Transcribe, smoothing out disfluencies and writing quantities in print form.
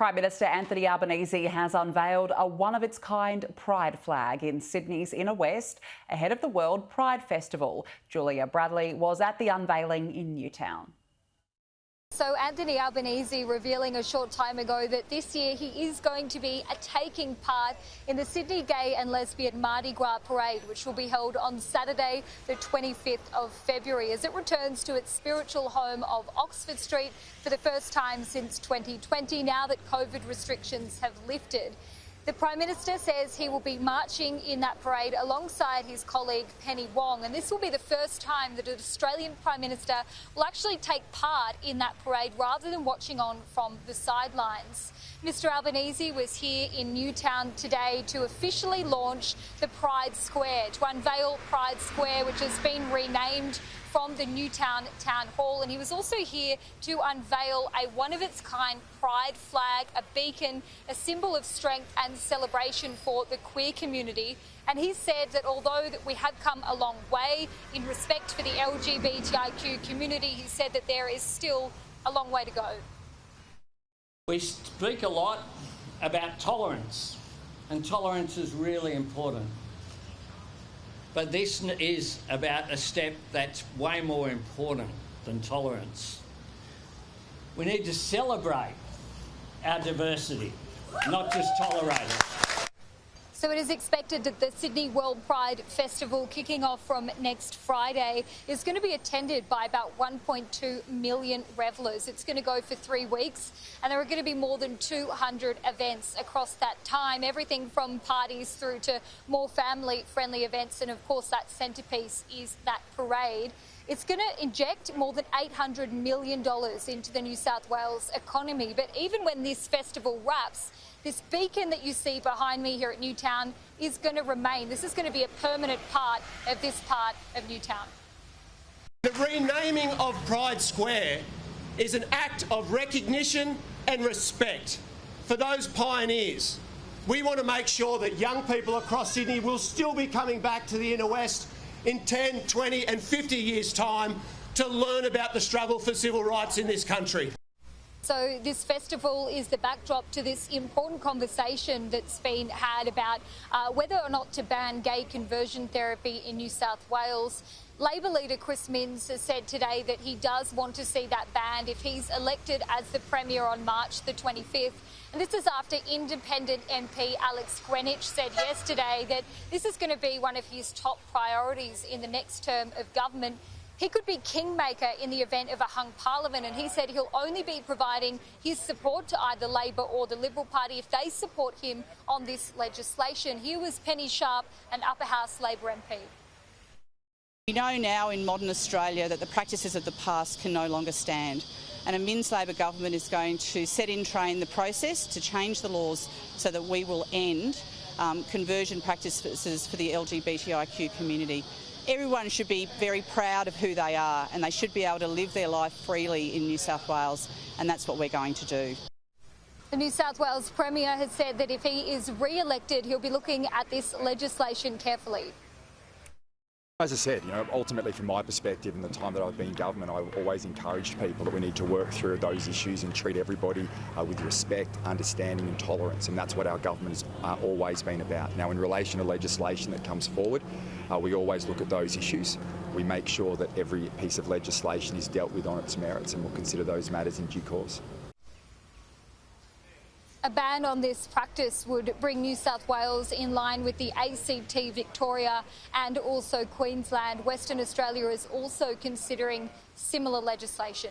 Prime Minister Anthony Albanese has unveiled a one-of-its-kind pride flag in Sydney's inner west ahead of the World Pride Festival. Julia Bradley was at the unveiling in Newtown. So Anthony Albanese revealing a short time ago that this year he is going to be taking part in the Sydney Gay and Lesbian Mardi Gras Parade, which will be held on Saturday, the 25th of February, as it returns to its spiritual home of Oxford Street for the first time since 2020, now that COVID restrictions have lifted. The Prime Minister says he will be marching in that parade alongside his colleague Penny Wong, and this will be the first time that an Australian Prime Minister will actually take part in that parade rather than watching on from the sidelines. Mr Albanese was here in Newtown today to officially launch the Pride Square, to unveil Pride Square, which has been renamed from the Newtown Town Hall, and he was also here to unveil a one-of-its-kind pride flag, a beacon, a symbol of strength and celebration for the queer community. And he said that although that we have come a long way in respect for the LGBTIQ community, he said that there is still a long way to go. We speak a lot about tolerance, and tolerance is really important. But this is about a step that's way more important than tolerance. We need to celebrate our diversity, not just tolerate it. So it is expected that the Sydney World Pride Festival, kicking off from next Friday, is going to be attended by about 1.2 million revellers. It's going to go for 3 weeks, and there are going to be more than 200 events across that time, everything from parties through to more family-friendly events, and of course that centrepiece is that parade. It's going to inject more than $800 million into the New South Wales economy. But even when this festival wraps, this beacon that you see behind me here at Newtown is going to remain. This is going to be a permanent part of this part of Newtown. The renaming of Pride Square is an act of recognition and respect for those pioneers. We want to make sure that young people across Sydney will still be coming back to the inner west in 10, 20 and 50 years' time to learn about the struggle for civil rights in this country. So this festival is the backdrop to this important conversation that's been had about whether or not to ban gay conversion therapy in New South Wales. Labor leader Chris Minns has said today that he does want to see that banned if he's elected as the Premier on March the 25th. And this is after independent MP Alex Greenwich said yesterday that this is going to be one of his top priorities in the next term of government. He could be kingmaker in the event of a hung parliament, and he said he'll only be providing his support to either Labor or the Liberal Party if they support him on this legislation. Here was Penny Sharp, an Upper House Labor MP. We know now in modern Australia that the practices of the past can no longer stand, and a Minns Labor government is going to set in train the process to change the laws so that we will end conversion practices for the LGBTIQ community. Everyone should be very proud of who they are, and they should be able to live their life freely in New South Wales, and that's what we're going to do. The New South Wales Premier has said that if he is re-elected, he'll be looking at this legislation carefully. As I said, ultimately from my perspective in the time that I've been in government, I've always encouraged people that we need to work through those issues and treat everybody with respect, understanding and tolerance, and that's what our government has always been about. Now, in relation to legislation that comes forward, we always look at those issues. We make sure that every piece of legislation is dealt with on its merits, and we'll consider those matters in due course. A ban on this practice would bring New South Wales in line with the ACT, Victoria and also Queensland. Western Australia is also considering similar legislation.